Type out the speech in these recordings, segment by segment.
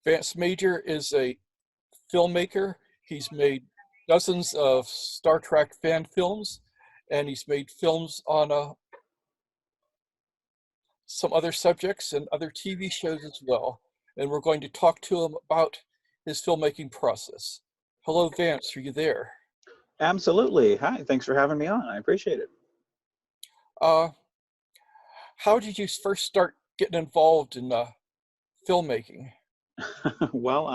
Vance Major is a filmmaker. He's made dozens of Star Trek fan films, and he's made films on some other subjects and other TV shows as well. And we're going to talk to him about his filmmaking process. Hello, Vance. Are you there? Absolutely. Hi, thanks for having me on. I appreciate it. Uh, how did you first start getting involved in filmmaking? Well,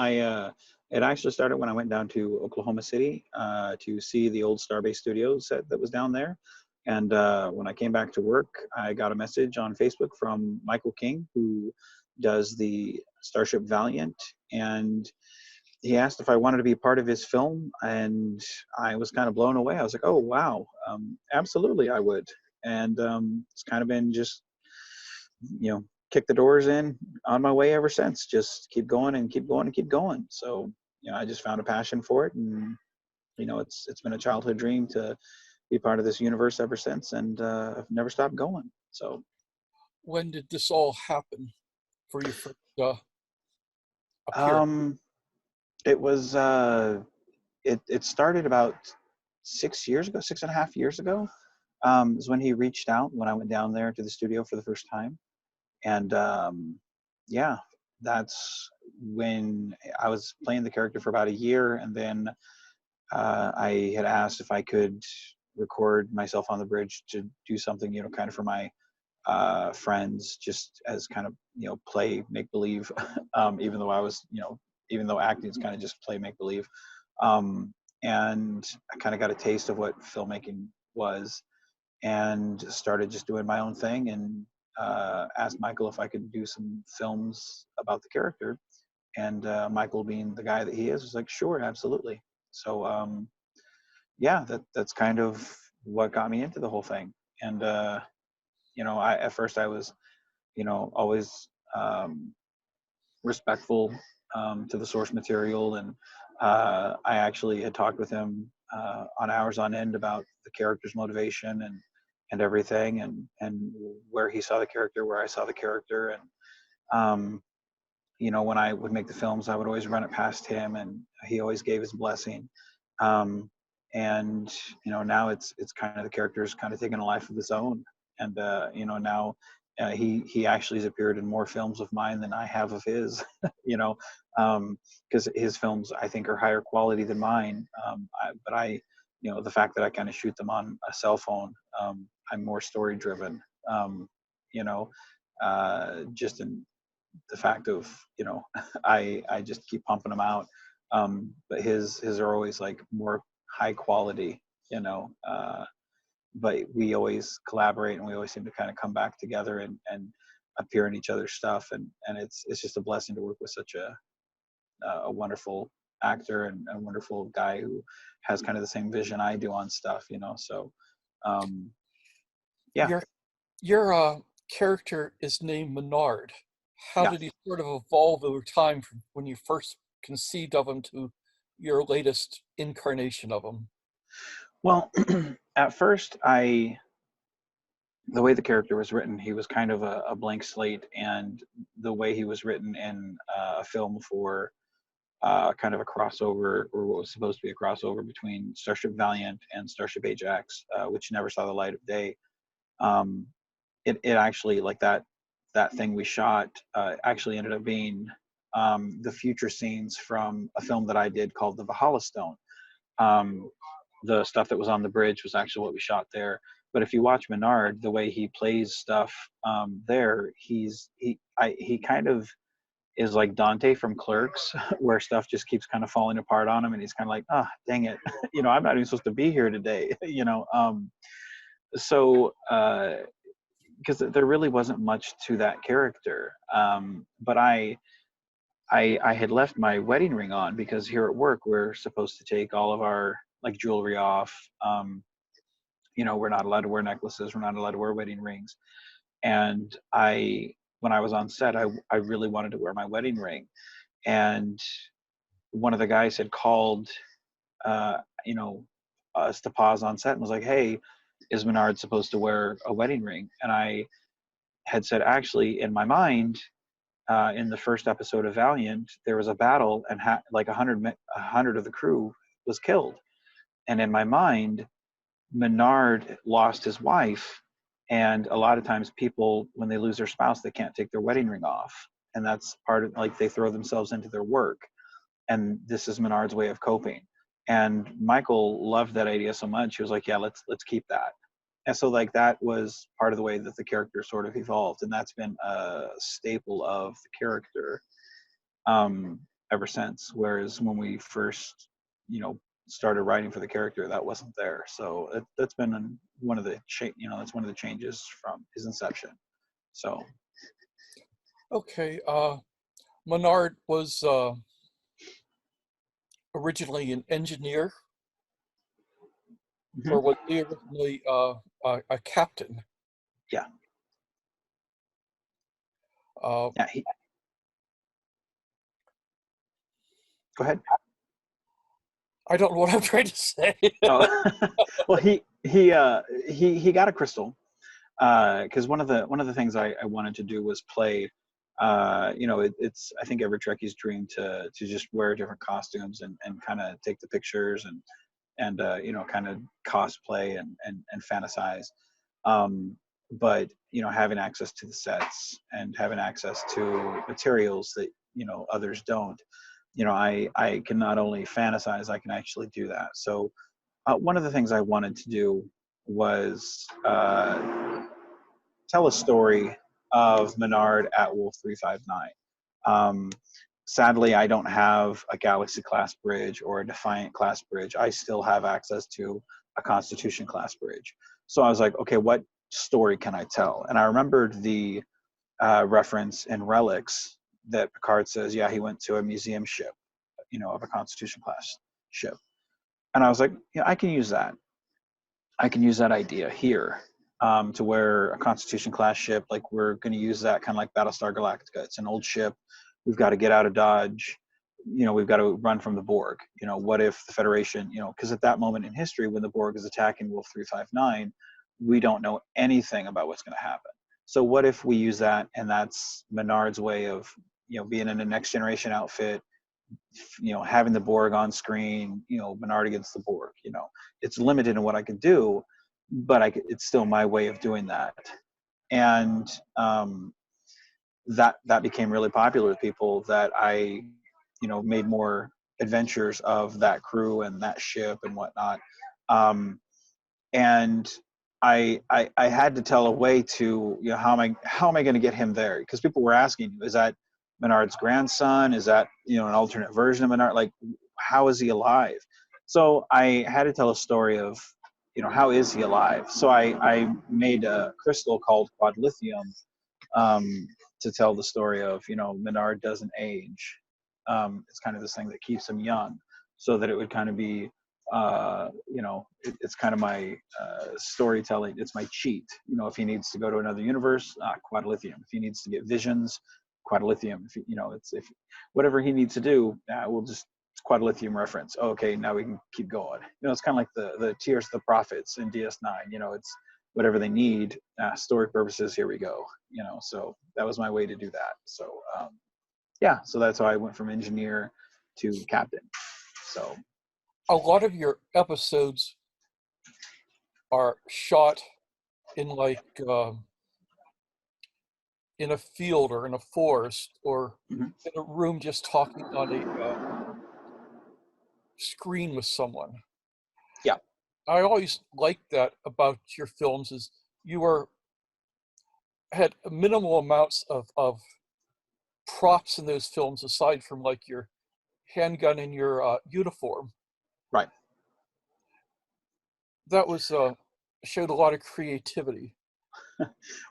it actually started when I went down to Oklahoma City to see the old Starbase Studios set that was down there. And when I came back to work, I got a message on Facebook from Michael King, who does the Starship Valiant, and he asked if I wanted to be part of his film, and I was kind of blown away. I was like, "Oh wow, absolutely, I would." And it's kind of been just kick the doors in on my way ever since. Just keep going and keep going and keep going. So I just found a passion for it, and it's been a childhood dream to be part of this universe ever since, and I've never stopped going. So When did this all happen for you first appear? um, it was it started about 6 years ago, 6.5 years ago. Is when he reached out when I went down there to the studio for the first time, and yeah, that's when I was playing the character for about a year, and then I had asked if I could record myself on the bridge to do something, kind of for my friends, just as kind of play make believe, even though even though acting is kind of just play make believe, um, and I kind of got a taste of what filmmaking was, and started just doing my own thing, and asked Michael if I could do some films about the character. And Michael, being the guy that he is, was like, "Sure, absolutely." So yeah, that's kind of what got me into the whole thing. And I at first I was always respectful to the source material, and I actually had talked with him on hours on end about the character's motivation and everything, and where he saw the character, where I saw the character, and um, when I would make the films, I would always run it past him, and he always gave his blessing. Um, and now it's kind of, the character's kind of taken a life of its own, and now he actually has appeared in more films of mine than I have of his. you know, because his films, I think, are higher quality than mine. But the fact that I kind of shoot them on a cell phone, I'm more story driven. You know, just in the fact of I just keep pumping them out, but his are always like more high quality, but we always collaborate, and we always seem to kind of come back together and appear in each other's stuff, and it's just a blessing to work with such a wonderful actor and a wonderful guy who has kind of the same vision I do on stuff, so um yeah. Your your character is named Menard. How Yeah. did he sort of evolve over time from when you first conceived of him to your latest incarnation of him? Well, at first, the way the character was written, he was kind of a blank slate, and the way he was written in a film for kind of a crossover, or what was supposed to be a crossover between Starship Valiant and Starship Ajax, which never saw the light of day. Um, it actually, like that thing we shot, actually ended up being the future scenes from a film that I did called The Valhalla Stone. Um, the stuff that was on the bridge was actually what we shot there. But if you watch Menard, the way he plays stuff there, he kind of is like Dante from Clerks, where stuff just keeps kind of falling apart on him, and he's kind of like, ah, oh, dang it, I'm not even supposed to be here today, So because there really wasn't much to that character, but I had left my wedding ring on because here at work we're supposed to take all of our like jewelry off. We're not allowed to wear necklaces. We're not allowed to wear wedding rings. And when I was on set, I really wanted to wear my wedding ring. And one of the guys had called, uh, you know, us to pause on set and was like, "Hey, is Menard supposed to wear a wedding ring?" And I had said, actually, in my mind, in the first episode of Valiant, there was a battle and like 100 of the crew was killed. And in my mind, Menard lost his wife, and a lot of times people, when they lose their spouse, they can't take their wedding ring off, and that's part of, like, they throw themselves into their work, and this is Menard's way of coping. And Michael loved that idea so much, he was like, yeah, let's keep that. And so, like, that was part of the way that the character sort of evolved, and that's been a staple of the character um, ever since. Whereas when we first, you know, started writing for the character, that wasn't there. So that's been one of the that's one of the changes from his inception. So Okay. Menard was originally an engineer, mhm. or was he originally a captain? Yeah, Uh, yeah. Go ahead. I don't know what I'm trying to say. Oh, well, he got a crystal because one of the things I wanted to do was play. It's, I think, every Trekkie's dream to just wear different costumes and kind of take the pictures and kind of cosplay and fantasize. Um, but having access to the sets and having access to materials that others don't. I can not only fantasize, I can actually do that. So one of the things I wanted to do was tell a story of Menard at Wolf 359. Um, Sadly, I don't have a Galaxy class bridge or a Defiant class bridge. I still have access to a Constitution class bridge. So I was like, okay, what story can I tell? And I remembered the reference in Relics that Picard says, yeah, he went to a museum ship, of a Constitution class ship. And I was like, yeah, I can use that. I can use that idea here, to where a Constitution class ship, like, we're going to use that kind of like Battlestar Galactica. It's an old ship. We've got to get out of Dodge. We've got to run from the Borg. What if the Federation, because at that moment in history, when the Borg is attacking Wolf 359, we don't know anything about what's going to happen. So what if we use that, and that's Menard's way of, being in a next generation outfit, having the Borg on screen, Menard against the Borg, it's limited in what I could do, but it's still my way of doing that. And that became really popular with people, that I, made more adventures of that crew and that ship and whatnot. And I had to tell a way to, how am I going to get him there? Because people were asking, is that Menard's grandson? Is that, an alternate version of Menard? Like, how is he alive? So I had to tell a story of, how is he alive? So I made a crystal called quadlithium, to tell the story of, Menard doesn't age. It's kind of this thing that keeps him young, so that it would kind of be, it's kind of my storytelling. It's my cheat. If he needs to go to another universe, quadlithium. If he needs to get visions, quadlithium. If whatever he needs to do, we'll just quadlithium reference. Oh, okay, now we can keep going. It's kind of like the Tears of the Prophets in DS9. It's whatever they need, story purposes. Here we go. So that was my way to do that. So yeah, so that's how I went from engineer to captain. So A lot of your episodes are shot in in a field or in a forest or mhm. in a room, just talking on a screen with someone. Yeah. I always liked that about your films, is you had minimal amounts of props in those films, aside from like your handgun and your uniform. Right. That was showed a lot of creativity.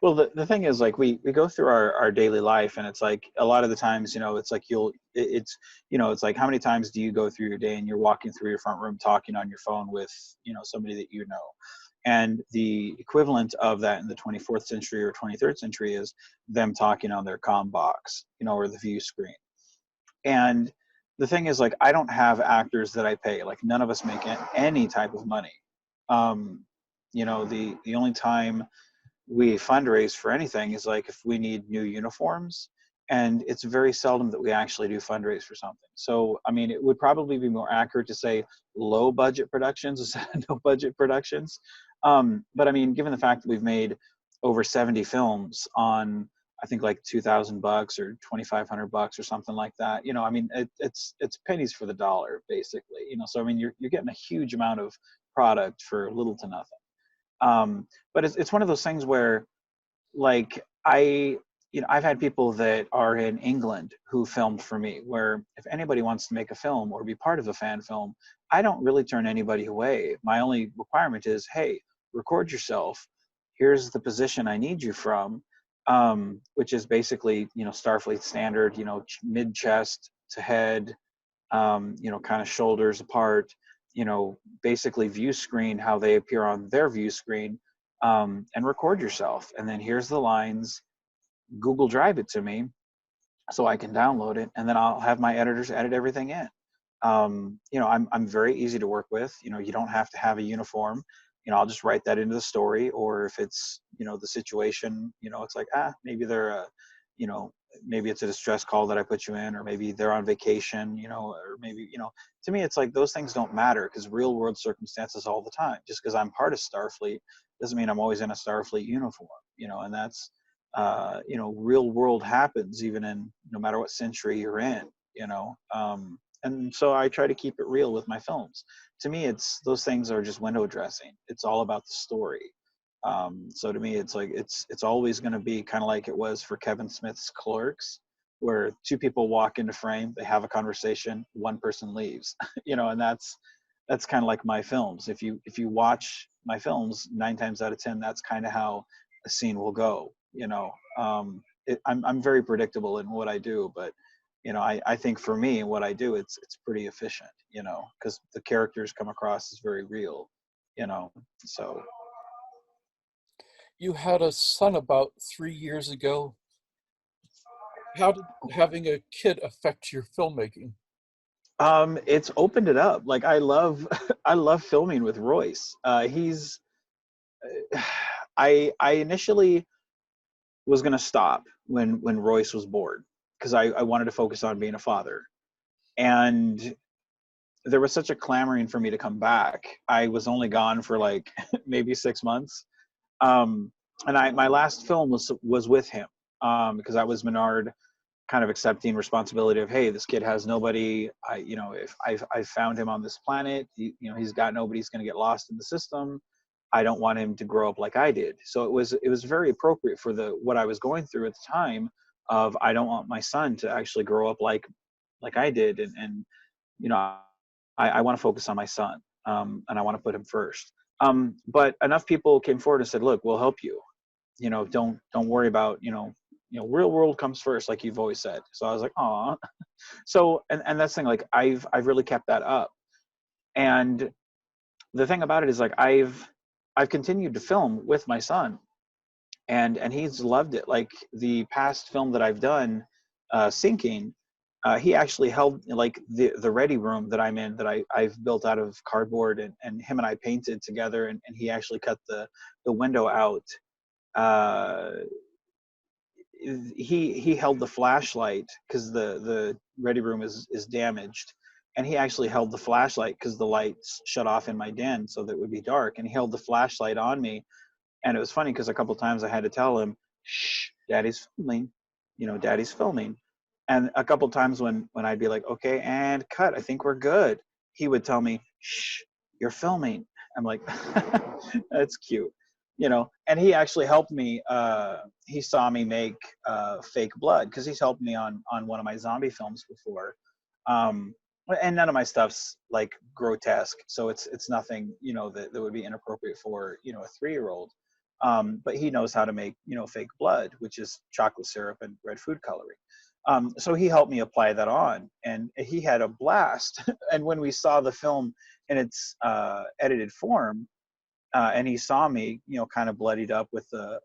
Well, the thing is, like, we go through our daily life, and it's like, a lot of the times, it's like it's like, how many times do you go through your day and you're walking through your front room talking on your phone with, somebody that you know? And the equivalent of that in the 24th century or 23rd century is them talking on their comm box, or the view screen. And the thing is, like, I don't have actors that I pay. Like, none of us make any type of money. The only time we fundraise for anything is like if we need new uniforms, and it's very seldom that we actually do fundraise for something. So, I mean, it would probably be more accurate to say low budget productions instead of no budget productions. But I mean, given the fact that we've made over 70 films on, I think like $2,000 or $2,500 or something like that, you know, I mean, it's pennies for the dollar basically, you know. So I mean, you're getting a huge amount of product for little to nothing. But it's one of those things where, like, you know, I've had people that are in England who filmed for me, where if anybody wants to make a film or be part of a fan film, I don't really turn anybody away. My only requirement is, hey, record yourself. Here's the position I need you from, which is basically, you know, Starfleet standard, you know, mid chest to head, you know, kind of shoulders apart, you know, basically view screen how they appear on their view screen, and record yourself. And then here's the lines. Google Drive it to me so I can download it, and then I'll have my editors edit everything in. You know, I'm very easy to work with. You know, you don't have to have a uniform. You know, I'll just write that into the story, or if it's, you know, the situation, you know, it's like, maybe they're you know, maybe it's a distress call that I put you in, or maybe they're on vacation, you know, or maybe, you know, to me, it's like those things don't matter because real world circumstances all the time. Just because I'm part of Starfleet doesn't mean I'm always in a Starfleet uniform, you know, and that's, you know, real world happens even in no matter what century you're in, you know. And so I try to keep it real with my films. To me, it's those things are just window dressing. It's all about the story. So to me, it's like it's always going to be kind of like it was for Kevin Smith's Clerks, where two people walk into frame, they have a conversation, one person leaves, you know, and that's kind of like my films. If you watch my films, 9 times out of 10, that's kind of how a scene will go. You know, I'm very predictable in what I do, but you know, I think for me, what I do, it's pretty efficient. You know, because the characters come across as very real. You know, so You had a son about 3 years ago. How did having a kid affect your filmmaking? it's opened it up. Like I love I love filming with Royce. He's I initially was gonna stop when Royce was born because I wanted to focus on being a father. And there was such a clamoring for me to come back. I was only gone for like maybe 6 months. And my last film was with him, because I was Menard kind of accepting responsibility of, hey, this kid has nobody. You know, if I've found him on this planet, you know, he's got nobody. He's going to get lost in the system. I don't want him to grow up like I did. So it was very appropriate for the what I was going through at the time. Of I don't want my son to actually grow up like I did, and you know, I want to focus on my son, and I want to put him first. But enough people came forward and said, look, we'll help you. You know, don't worry about, real world comes first, like you've always said. So I was like, oh. So and that's the thing, like I've really kept that up. And the thing about it is, like, I've continued to film with my son, and he's loved it. Like the past film that I've done, Sinking, he actually held like the ready room that I'm in, that I've built out of cardboard, and him and I painted together, and he actually cut the window out. uh, he held the flashlight because the ready room is damaged, and he actually held the flashlight because the lights shut off in my den so that it would be dark, and he held the flashlight on me. And it was funny because a couple times I had to tell him, shh, daddy's filming, daddy's filming. And a couple times when I'd be like, okay, and cut, I think we're good, he would tell me, shh, you're filming. I'm like, that's cute. And he actually helped me. He saw me make fake blood because he's helped me on one of my zombie films before. Um, and none of my stuff's like grotesque, so it's nothing that would be inappropriate for a 3-year-old. But he knows how to make fake blood, which is chocolate syrup and red food coloring. So he helped me apply that on, and he had a blast. And when we saw the film in its edited form, and he saw me, kind of bloodied up with the,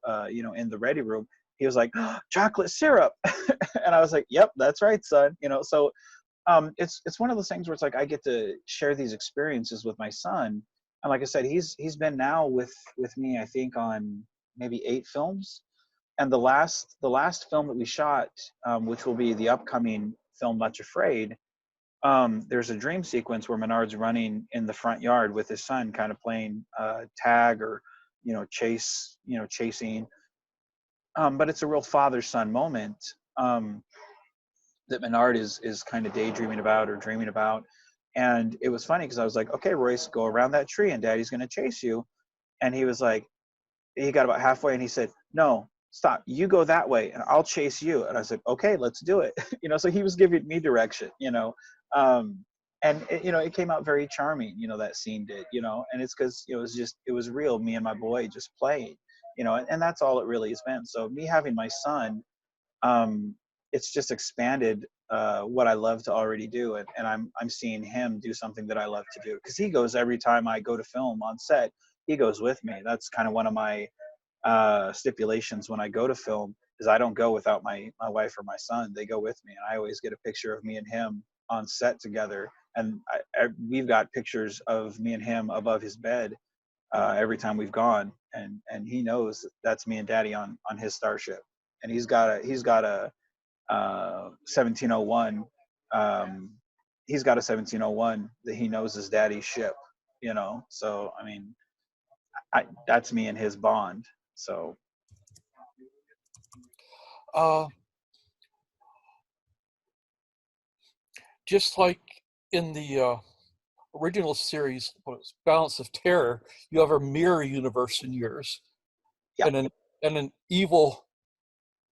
in the ready room, he was like, oh, chocolate syrup. And I was like, yep, that's right, son. So it's one of those things where it's like I get to share these experiences with my son. And like I said, he's been now with me, I think, on maybe 8 films. And the last film that we shot, which will be the upcoming film Much Afraid, there's a dream sequence where Menard's running in the front yard with his son, kind of playing tag or chasing. But it's a real father-son moment that Menard is kind of daydreaming about or dreaming about. And it was funny because I was like, okay, Royce, go around that tree and Daddy's going to chase you. And he was like, he got about halfway and he said, no, stop, you go that way and I'll chase you. And I said, okay, let's do it. So he was giving me direction. Um, and it came out very charming, that scene did, and it's because it was real, me and my boy just playing, and that's all it really has been. So me having my son, it's just expanded what I love to already do, and I'm seeing him do something that I love to do, because he goes every time I go to film on set. He goes with me. That's kind of one of my stipulations when I go to film, is I don't go without my wife or my son. They go with me, and I always get a picture of me and him on set together. And we've got pictures of me and him above his bed every time we've gone, and he knows that's me and Daddy on his starship. And he's got a 1701. He's got a 1701 that he knows is Daddy's ship. So I mean, that's me and his bond. So Uh, just like in the original series, what was Balance of Terror, you have a mirror universe in yours, yeah. and an evil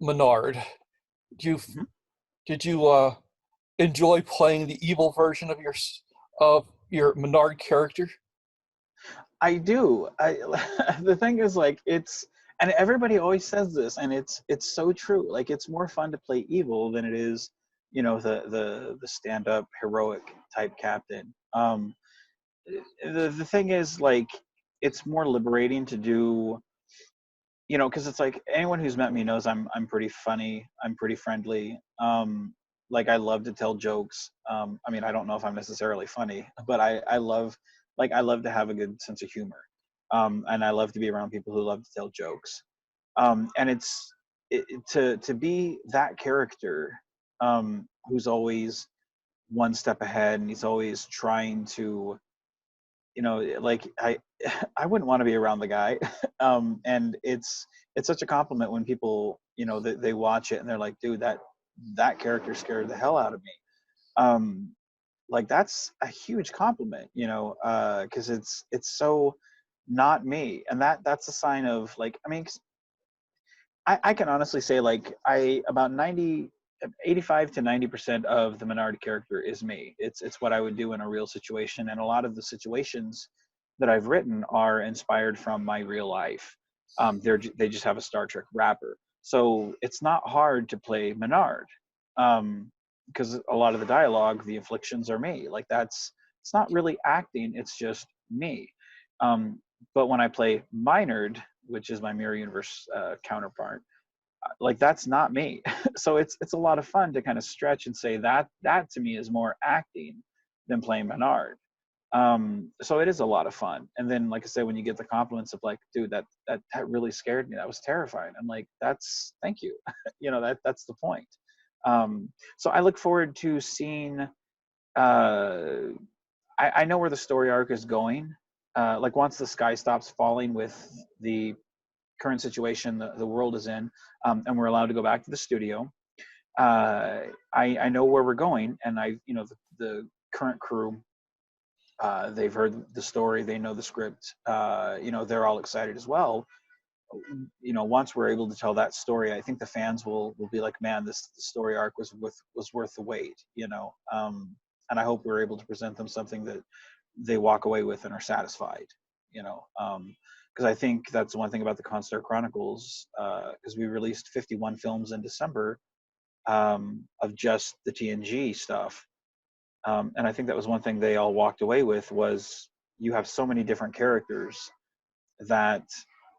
Menard. Do you Mhm. did you enjoy playing the evil version of your Menard character? I do. The thing is, like, and everybody always says this, and it's so true. Like, it's more fun to play evil than it is, the stand-up heroic type captain. The thing is, like, it's more liberating to do, because it's like, anyone who's met me knows I'm pretty funny, I'm pretty friendly. Like, I love to tell jokes. I mean, I don't know if I'm necessarily funny, but I love to have a good sense of humor. And I love to be around people who love to tell jokes. And to be that character, who's always one step ahead, and he's always trying to, like, I wouldn't want to be around the guy. And it's such a compliment when people, they watch it and they're like, dude, that character scared the hell out of me. Um, like, that's a huge compliment, because it's so not me, and that's a sign of, like, I mean, 'cause I can honestly say, like, I about 85 to 90% of the Menard character is me. It's what I would do in a real situation, and a lot of the situations that I've written are inspired from my real life. They just have a Star Trek wrapper, so it's not hard to play Menard, because a lot of the dialogue, the inflictions are me. Like, it's not really acting; it's just me. Um, but when I play Minard, which is my mirror universe counterpart, like, that's not me. So it's a lot of fun to kind of stretch and say that to me is more acting than playing Menard. So it is a lot of fun. And then, like I said, when you get the compliments of, like, dude, that really scared me, that was terrifying, I'm like, that's, thank you. That's the point. So I look forward to seeing, I know where the story arc is going. Like, once the sky stops falling with the current situation the world is in, and we're allowed to go back to the studio, I know where we're going, and the current crew, they've heard the story, they know the script, they're all excited as well. Once we're able to tell that story, I think the fans will be like, man, this story arc was worth the wait. And I hope we're able to present them something that they walk away with and are satisfied. Because I think that's one thing about the Constar Chronicles, because we released 51 films in December, of just the TNG stuff. And I think that was one thing they all walked away with, was you have so many different characters that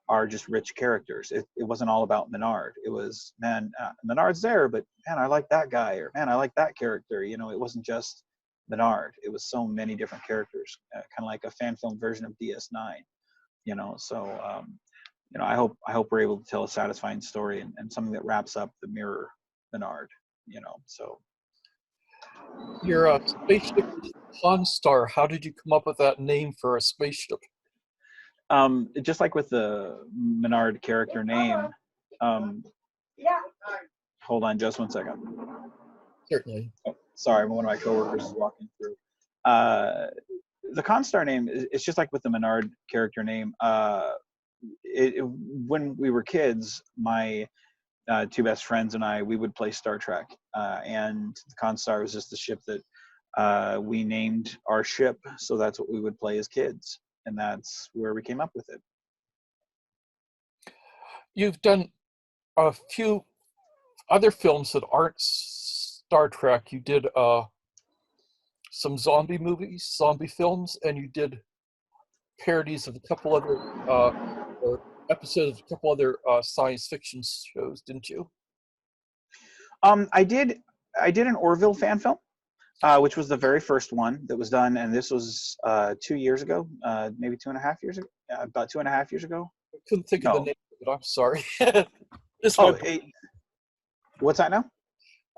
are just rich characters. It wasn't all about Menard. It was, man, Menard's there, but man, I like that guy, or man, I like that character. It wasn't just Menard. It was so many different characters, kind of like a fan film version of DS9. So I hope we're able to tell a satisfying story and something that wraps up the Mirror Menard. So Your spaceship is Pawn Star. How did you come up with that name for a spaceship? just like with the Menard character name. Um, hold on just one second. Certainly. Oh, sorry, one of my coworkers is walking through. Uh, the Constar name it's just like with the Menard character name. When we were kids, my two best friends and I, we would play Star Trek, and the Constar was just the ship that we named our ship, so that's what we would play as kids, and that's where we came up with it. You've done a few other films that aren't Star Trek. You did some zombie movies, zombie films, and you did parodies of a couple other or episodes of a couple other science fiction shows, didn't you? I did an Orville fan film, which was the very first one that was done, and this was 2 years ago, maybe 2.5 years ago, about 2.5 years ago. I couldn't think of the No. name of it. I'm sorry. This Oh, might what's that now?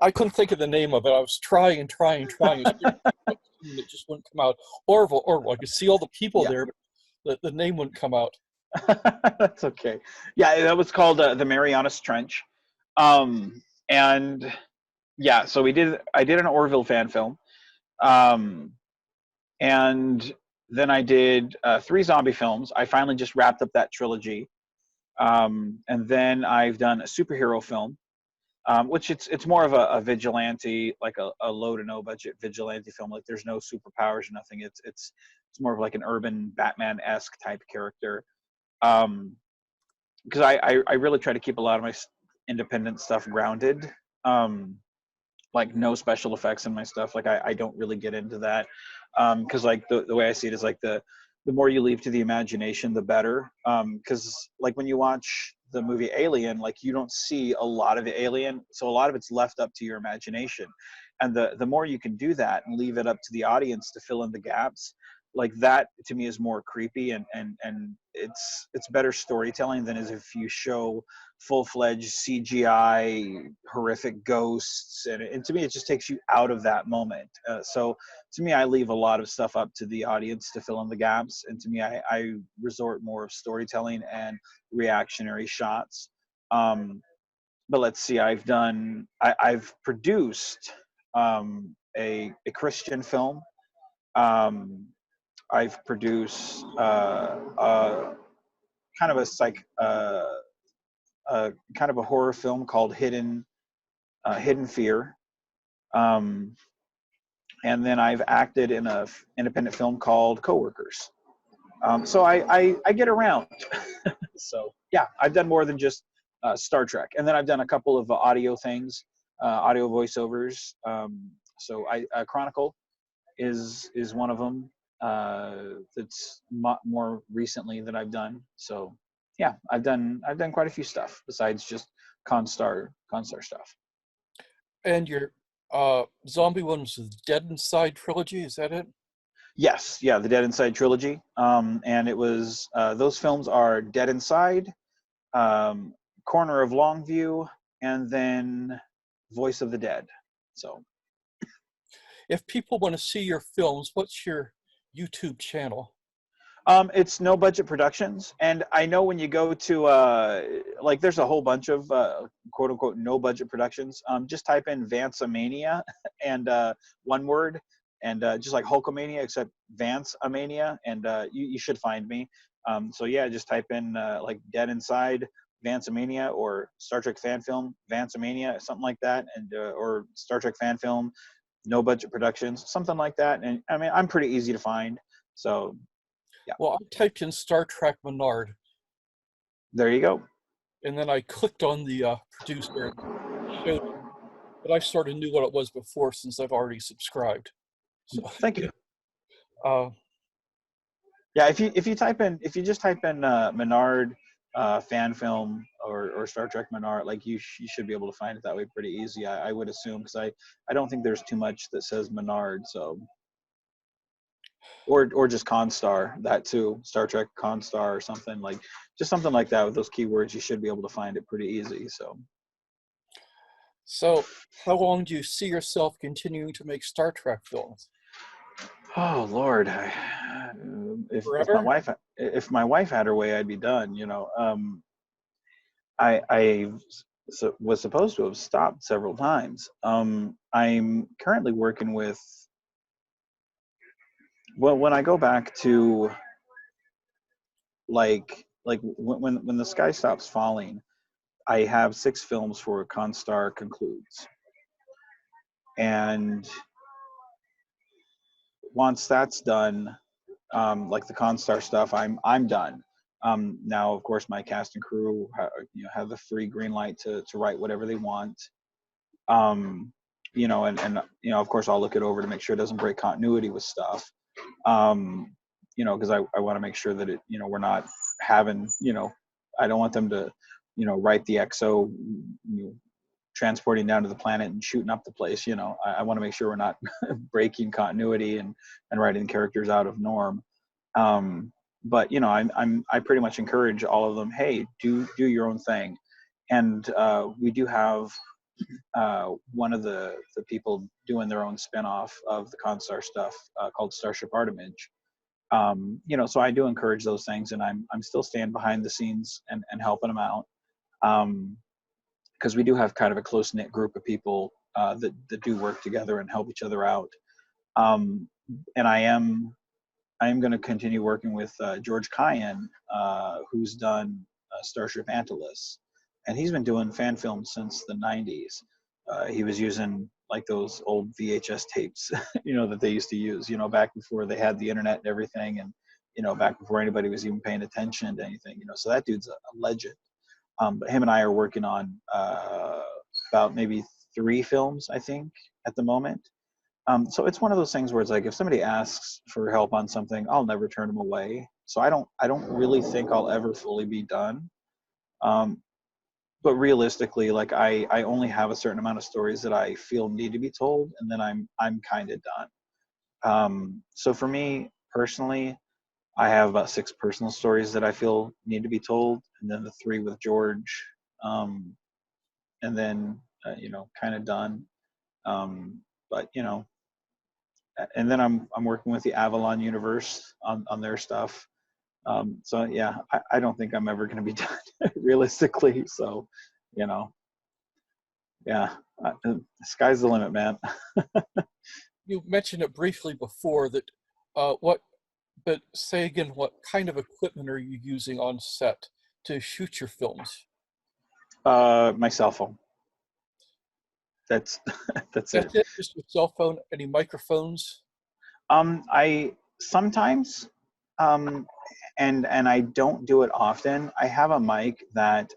I couldn't think of the name of it. I was trying and trying and trying. It just wouldn't come out. Orville. I could see all the people Yeah. there, but the name wouldn't come out. That's okay. Yeah, that was called the Marianas Trench, and yeah, so I did an Orville fan film, um, and then I did 3 zombie films. I finally just wrapped up that trilogy, and then I've done a superhero film, which it's more of a vigilante, like a low to no budget vigilante film. Like there's no superpowers or nothing. It's more of like an urban Batman-esque type character. Because I really try to keep a lot of my independent stuff grounded. Like no special effects in my stuff. Like I don't really get into that. Because like the way I see it is like the more you leave to the imagination, the better. Because like when you watch the movie Alien, like you don't see a lot of the Alien, so a lot of it's left up to your imagination. And the more you can do that and leave it up to the audience to fill in the gaps, like that to me is more creepy and it's better storytelling than as if you show full-fledged CGI horrific ghosts, and to me it just takes you out of that moment. So to me I leave a lot of stuff up to the audience to fill in the gaps, and to me I resort more of storytelling and reactionary shots. But let's see, I've produced a Christian film. um, I've produced kind of a kind of a horror film called Hidden Fear, um, and then I've acted in a independent film called Coworkers. So I get around. So yeah, I've done more than just Star Trek, and then I've done a couple of audio things, audio voiceovers. So Chronicle is one of them. That's more recently that I've done. So yeah, I've done quite a few stuff besides just Constar stuff. And your zombie one was the Dead Inside trilogy. Is that it? Yes, yeah, the Dead Inside trilogy. And it was those films are Dead Inside, um, Corner of Longview, and then Voice of the Dead. So If people want to see your films, what's your YouTube channel? it's No Budget Productions, and I know when you go to like there's a whole bunch of quote unquote no budget productions. Just type in Vance Mania and one word, and just like Hulkamania except Vance Mania, and you should find me. So yeah, just type in like Dead Inside Vance Mania or Star Trek fan film Vance Mania, something like that, and or Star Trek fan film No Budget Productions, something like that. And I mean I'm pretty easy to find. So yeah. Well, I typed in Star Trek Menard, There you go. and then I clicked on the producer and showed me, but I sort of knew what it was before since I've already subscribed. So, Thank you. uh, Yeah, if you just type in Menard fan film or Star Trek Menard, like you should be able to find it that way pretty easy. I would assume because I don't think there's too much that says Menard. So or just Constar, that too, Star Trek Constar or something, like just something like that with those keywords. You should be able to find it pretty easy. So So, how long do you see yourself continuing to make Star Trek films? oh Lord, if my Forever? wife had her way, I'd be done. I was supposed to have stopped several times. I'm currently working with, well, when I go back to like when the sky stops falling, I have 6 films for Constar concludes, and once that's done, like the Constar stuff, I'm done. Now, of course, my cast and crew, have the free green light to write whatever they want. Um, and of course, I'll look it over to make sure it doesn't break continuity with stuff. Because I want to make sure that we're not having, I don't want them to, write the XO, transporting down to the planet and shooting up the place. I want to make sure we're not breaking continuity and writing characters out of norm. But I pretty much encourage all of them. Hey, do your own thing, and we do have one of the people doing their own spinoff of the Constar stuff called Starship Artemage. So I do encourage those things, and I'm still staying behind the scenes and helping them out. Because we do have kind of a close knit group of people that do work together and help each other out. Um, and I am going to continue working with George Cayenne, who's done Starship Antilles, and he's been doing fan films since the '90s. He was using like those old VHS tapes, that they used to use, back before they had the internet and everything, and back before anybody was even paying attention to anything. So that dude's a legend. But him and I are working on about maybe 3 films, I think, at the moment. So it's one of those things where it's like if somebody asks for help on something, I'll never turn them away. So I don't really think I'll ever fully be done. Um, but realistically, like I only have a certain amount of stories that I feel need to be told, and then I'm kind of done. So for me personally, I have about 6 personal stories that I feel need to be told, and then the 3 with George, um, and then kind of done. But and then I'm working with the Avalon universe on their stuff. So yeah, I don't think I'm ever going to be done realistically. So, you know, yeah, sky's the limit, man. You mentioned it briefly before that what, but say again, what kind of equipment are you using on set to shoot your films? My cell phone. That's that's it. That's it? Just your cell phone? Any microphones? I sometimes, um, and I don't do it often. I have a mic that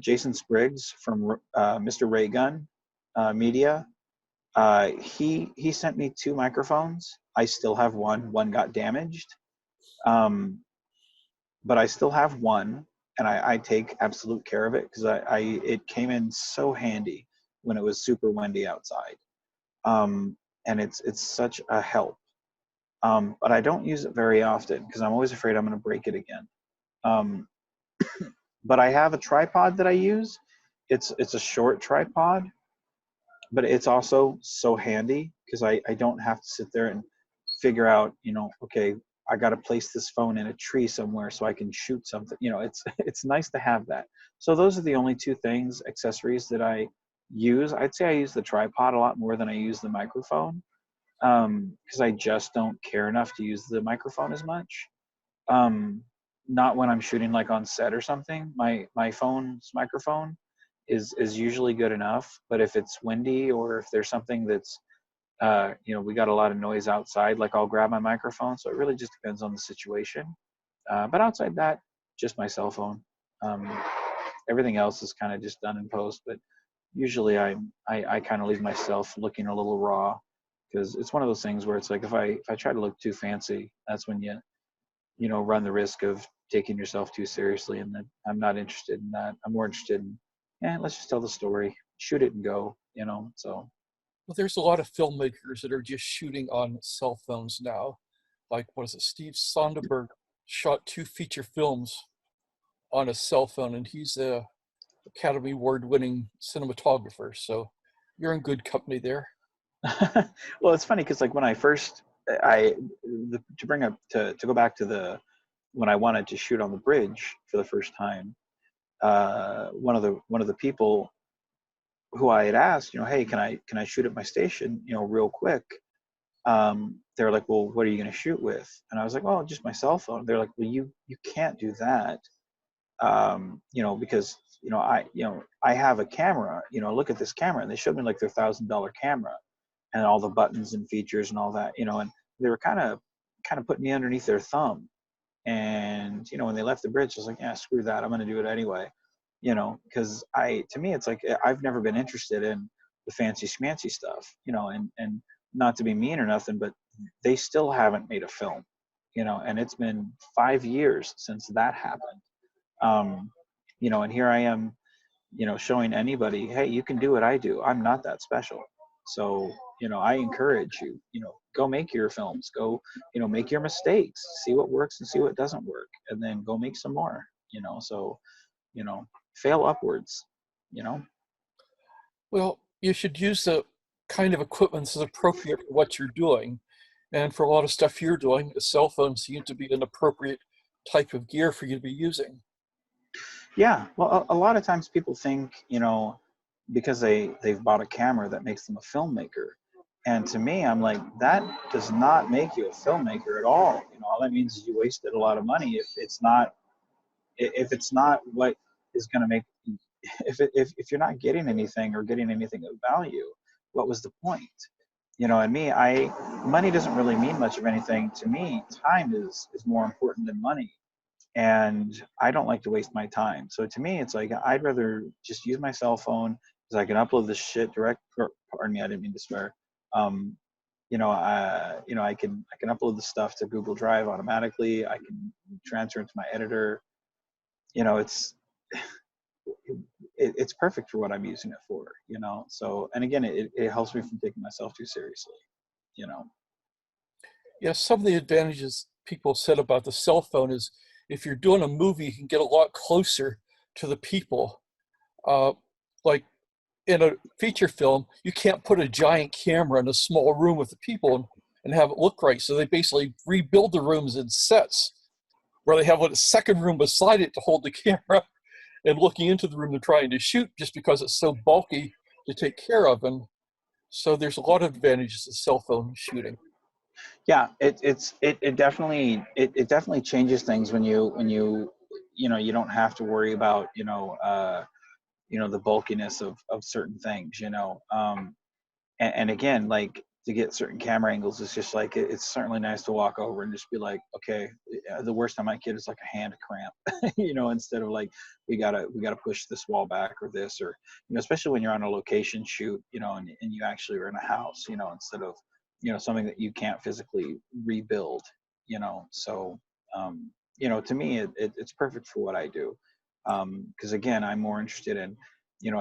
Jason Spriggs from Mr. Raygun Media. He sent me 2 microphones. I still have one. One got damaged, um, but I still have one, and I take absolute care of it because it came in so handy when it was super windy outside, um, and it's such a help. But I don't use it very often because I'm always afraid I'm going to break it again. Um, but I have a tripod that I use. It's a short tripod, but it's also so handy because I don't have to sit there and figure out, okay, I got to place this phone in a tree somewhere so I can shoot something. It's nice to have that. So those are the only 2 accessories that I use. I'd say I use the tripod a lot more than I use the microphone, because I just don't care enough to use the microphone as much. Um, Not when I'm shooting like on set or something. My phone's microphone is usually good enough, but if it's windy or if there's something that's we got a lot of noise outside, like I'll grab my microphone. So it really just depends on the situation. But outside that, just my cell phone. Um, Everything else is kind of just done in post, but usually I kind of leave myself looking a little raw because it's one of those things where it's like if I try to look too fancy, that's when you run the risk of taking yourself too seriously, and then I'm not interested in that. I'm more interested in, let's just tell the story, shoot it and go. So Well, there's a lot of filmmakers that are just shooting on cell phones now. Like, what is it? Steve Sonderberg shot 2 feature films on a cell phone, and he's a Academy Award winning cinematographer. So you're in good company there. Well, it's funny because like when I first, to bring up to go back to the when I wanted to shoot on the bridge for the first time, one of the people who I had asked, hey, can I shoot at my station, real quick? They're like, well, what are you going to shoot with? And I was like, well, just my cell phone. They're like, well, you can't do that, because I have a camera. Look at this camera, and they showed me like their $1,000 camera and all the buttons and features and all that, and they were kind of putting me underneath their thumb. And when they left the bridge, I was like, yeah, screw that, I'm going to do it anyway. Because to me, it's like I've never been interested in the fancy schmancy stuff, and not to be mean or nothing, but they still haven't made a film, and it's been 5 years since that happened. And here I am, showing anybody, hey, you can do what I do. I'm not that special. So, I encourage you, go make your films, go, make your mistakes, see what works and see what doesn't work, and then go make some more, so, fail upwards, you know. Well, you should use the kind of equipment that's appropriate for what you're doing. And for a lot of stuff you're doing, a cell phone seems to be an appropriate type of gear for you to be using. Yeah, well, a lot of times people think, because they've bought a camera that makes them a filmmaker. And to me, I'm like, that does not make you a filmmaker at all. All that means is you wasted a lot of money if it's not what is going to make if you're not getting anything or getting anything of value, what was the point? And me, I money doesn't really mean much of anything to me. Time is more important than money, and I don't like to waste my time. So to me, it's like I'd rather just use my cell phone because I can upload this shit direct. Pardon me, I didn't mean to swear. Um, I can upload the stuff to Google Drive automatically. I can transfer it to my editor. It's it's perfect for what I'm using it for. So, and again, it helps me from taking myself too seriously. You know. Yeah, some of the advantages people said about the cell phone is if you're doing a movie, you can get a lot closer to the people. Like in a feature film, you can't put a giant camera in a small room with the people and have it look right. So they basically rebuild the rooms in sets where they have a second room beside it to hold the camera and looking into the room they're trying to shoot just because it's so bulky to take care of. And so there's a lot of advantages to cell phone shooting. Yeah, it definitely changes things when you don't have to worry about the bulkiness of certain things. And again, like to get certain camera angles, it's just like it's certainly nice to walk over and just be like, okay, the worst I might get is like a hand cramp, instead of like we gotta push this wall back or this, or especially when you're on a location shoot, and you actually are in a house, instead of something that you can't physically rebuild. So to me it's perfect for what I do, because again, I'm more interested in,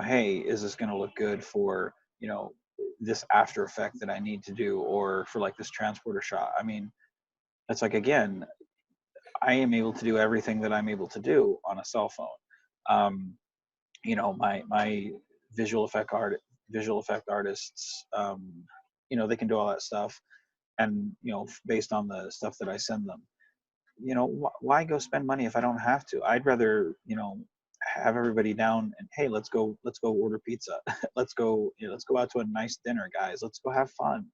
hey, is this going to look good for this after effect that I need to do, or for like this transporter shot. I mean, it's like, again, I am able to do everything that I'm able to do on a cell phone. My visual effect artists, they can do all that stuff, and based on the stuff that I send them, why go spend money if I don't have to? I'd rather have everybody down and, hey, let's go order pizza. Let's go out to a nice dinner, guys. Let's go have fun,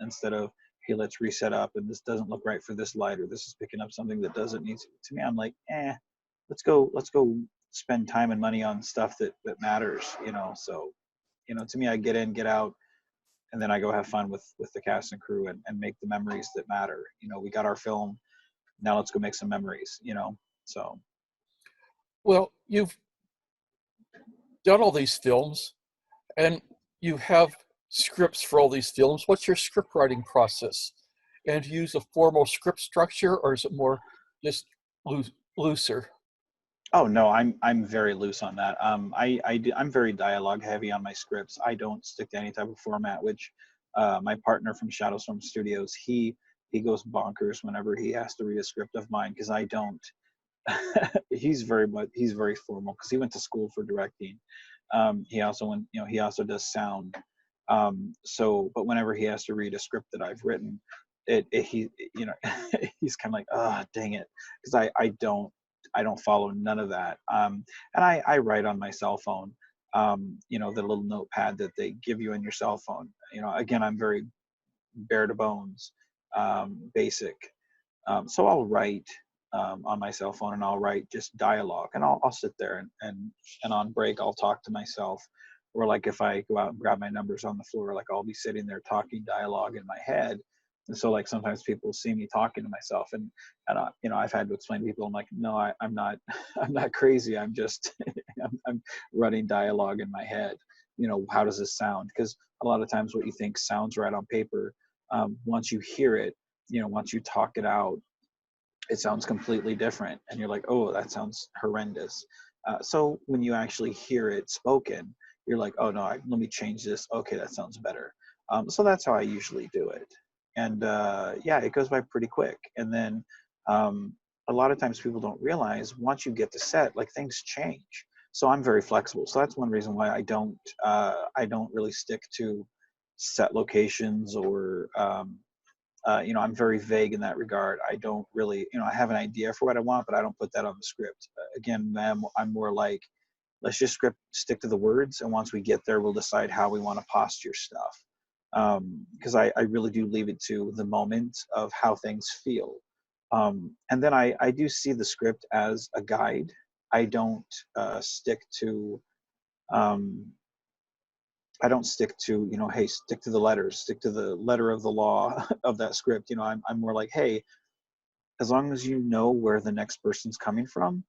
instead of, hey, let's reset up and this doesn't look right for this light, or this is picking up something that doesn't need to me. I'm like, let's go spend time and money on stuff that matters. So to me, I get in, get out, and then I go have fun with the cast and crew, and make the memories that matter. We got our film, now let's go make some memories. So. Well, you've done all these films and you have scripts for all these films. What's your script writing process? And do you use a formal script structure, or is it more just looser? Oh no, I'm very loose on that. I'm very dialogue heavy on my scripts. I don't stick to any type of format. Which my partner from Shadowstorm Studios, he goes bonkers whenever he has to read a script of mine because I don't. He's very formal because he went to school for directing. He also went, he also does sound. But whenever he has to read a script that I've written, he, he's kind of like, oh, dang it, because I don't follow none of that. And I write on my cell phone, the little notepad that they give you on your cell phone. Again, I'm very bare to bones, basic. So I'll write on my cell phone, and I'll write just dialogue, and I'll sit there and on break I'll talk to myself, or like if I go out and grab my numbers on the floor, like I'll be sitting there talking dialogue in my head. And so like sometimes people see me talking to myself, and I've had to explain to people, I'm like, no, I'm not I'm not crazy. I'm just I'm running dialogue in my head. How does this sound? Because a lot of times what you think sounds right on paper, once you hear it, once you talk it out, it sounds completely different, and you're like, oh, that sounds horrendous. So when you actually hear it spoken, you're like, oh no, let me change this. Okay, that sounds better. So that's how I usually do it. And yeah, it goes by pretty quick. And then um, a lot of times people don't realize once you get to set, like things change. So I'm very flexible. So that's one reason why I don't really stick to set locations, or I'm very vague in that regard. I don't really, I have an idea for what I want, but I don't put that on the script. Again, I'm more like, let's just stick to the words, and once we get there, we'll decide how we want to posture stuff. Because I really do leave it to the moment of how things feel. And then I do see the script as a guide. I don't stick to um, I don't stick to, hey, stick to the letters, stick to the letter of the law of that script. I'm more like, hey, as long as you know where the next person's coming from,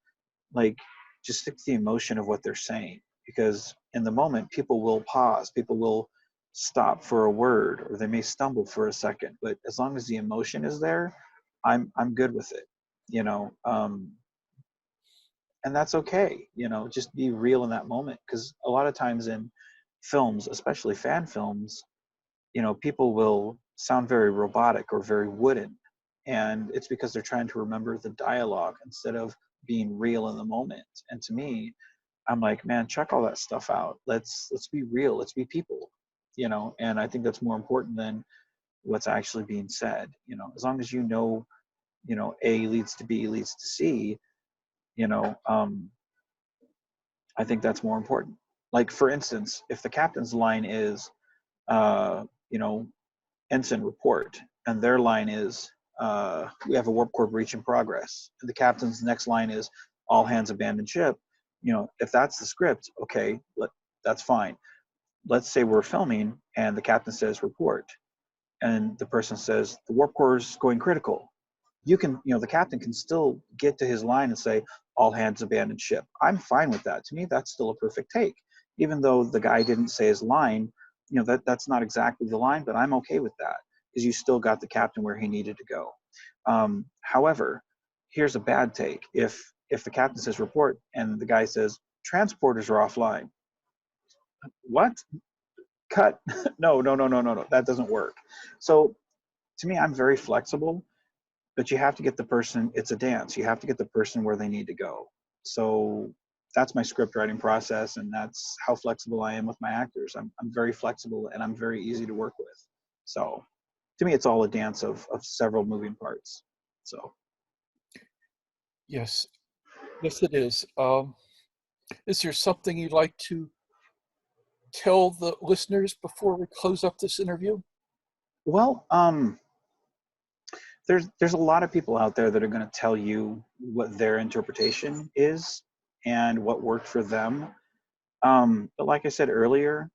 like, just stick to the emotion of what they're saying. Because in the moment, people will pause, people will stop for a word, or they may stumble for a second. But as long as the emotion is there, I'm good with it. You know, and that's okay. Just be real in that moment. Because a lot of times in films, especially fan films, people will sound very robotic or very wooden. And it's because they're trying to remember the dialogue instead of being real in the moment. And to me, I'm like, man, check all that stuff out. Let's be real. Let's be people. And I think that's more important than what's actually being said. As long as A leads to B leads to C, you know, um, I think that's more important. Like for instance, if the captain's line is, uh, you know, ensign report, and their line is, we have a warp core breach in progress, and the captain's next line is, all hands abandon ship. If that's the script, okay, that's fine. Let's say we're filming and the captain says report, and the person says the warp core is going critical. The captain can still get to his line and say, all hands abandon ship. I'm fine with that. To me, that's still a perfect take. Even though the guy didn't say his line, that's not exactly the line, but I'm okay with that because you still got the captain where he needed to go. However, here's a bad take. If the captain says report and the guy says transporters are offline, what? Cut. No, no, no, no, no, no. That doesn't work. So to me, I'm very flexible, but you have to get the person, it's a dance, you have to get the person where they need to go. So that's my script writing process, and that's how flexible I am with my actors. I'm very flexible, and I'm very easy to work with. So to me, it's all a dance of several moving parts. So Yes, yes, it is. Is there something you'd like to tell the listeners before we close up this interview? well, there's a lot of people out there that are going to tell you what their interpretation is and what worked for them. But like I said earlier,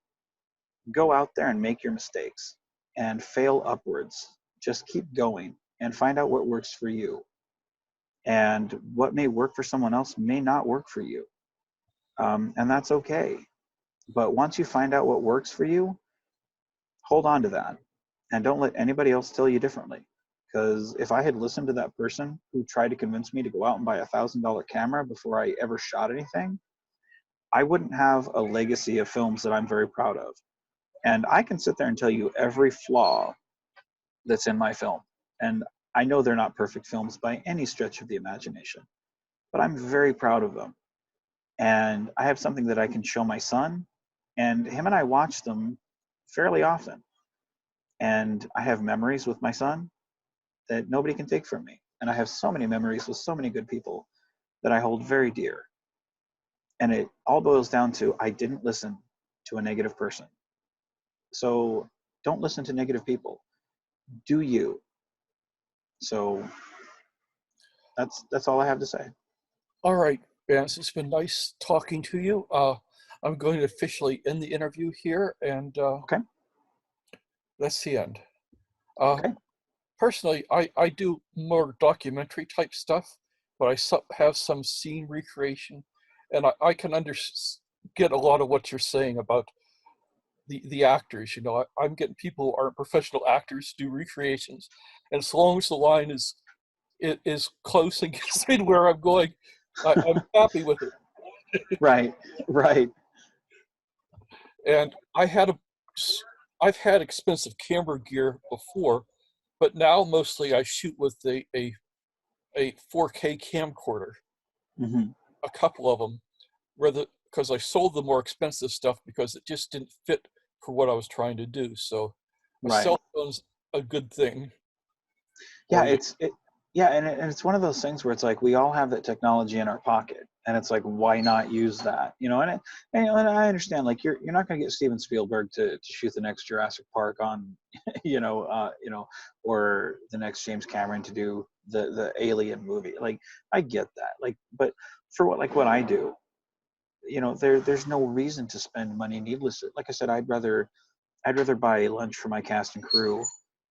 go out there and make your mistakes and fail upwards. Just keep going and find out what works for you. And what may work for someone else may not work for you. And that's okay. But once you find out what works for you, hold on to that and don't let anybody else tell you differently. because if I had listened to that person who tried to convince me to go out and buy $1,000 camera before I ever shot anything, I wouldn't have a legacy of films that I'm very proud of. And I can sit there and tell you every flaw that's in my film. And I know they're not perfect films by any stretch of the imagination, but I'm very proud of them. And I have something that I can show my son, and him and I watch them fairly often. And I have memories with my son that nobody can take from me. And I have so many memories with so many good people that I hold very dear. And it all boils down to I didn't listen to a negative person. So don't listen to negative people. Do you? So that's all I have to say. All right, Vance, it's been nice talking to you. I'm going to officially end the interview here, and Okay. that's the end. Uh, Okay. Personally, I do more documentary type stuff, but have some scene recreation, and I can get a lot of what you're saying about the actors. You know, I'm getting people who aren't professional actors do recreations, and as long as the line is close and gets me to where I'm going, I'm happy with it. Right. Right. And I've had expensive camera gear before, but now mostly I shoot with a 4K camcorder, Hmm. a couple of them, because I sold the more expensive stuff because it just didn't fit for what I was trying to do. So a Right. cell phone's a good thing. Yeah. Or you, Yeah, and it's one of those things where it's like we all have that technology in our pocket, and it's like why not use that, you know? And I understand like you're not going to get Steven Spielberg to shoot the next Jurassic Park on, or the next James Cameron to do the Alien movie. Like I get that, like, but for what I do, there's no reason to spend money needlessly. Like I said, I'd rather buy lunch for my cast and crew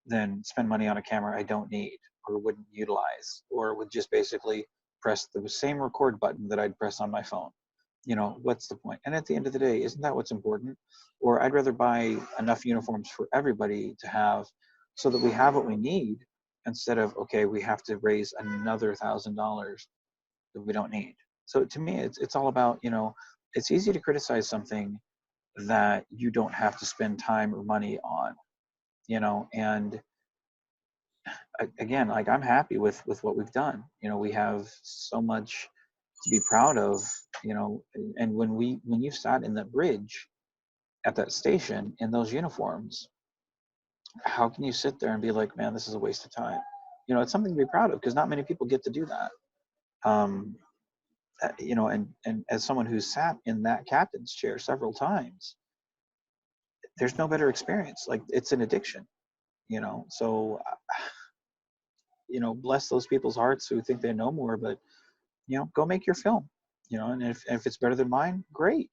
than spend money on a camera I don't need or wouldn't utilize or would just basically press the same record button that I'd press on my phone. What's the point? And at the end of the day, isn't that what's important? Or I'd rather buy enough uniforms for everybody to have so that we have what we need instead of, okay, we have to raise another $1,000 that we don't need. So to me, it's all about, it's easy to criticize something that you don't have to spend time or money on, and again, like I'm happy with what we've done. We have so much to be proud of, and when you sat in that bridge at that station in those uniforms, how can you sit there and be like, man, this is a waste of time? It's something to be proud of because not many people get to do that. um and as someone who's sat in that captain's chair several times, there's no better experience. Like it's an addiction. So bless those people's hearts who think they know more, but go make your film. And if it's better than mine, great.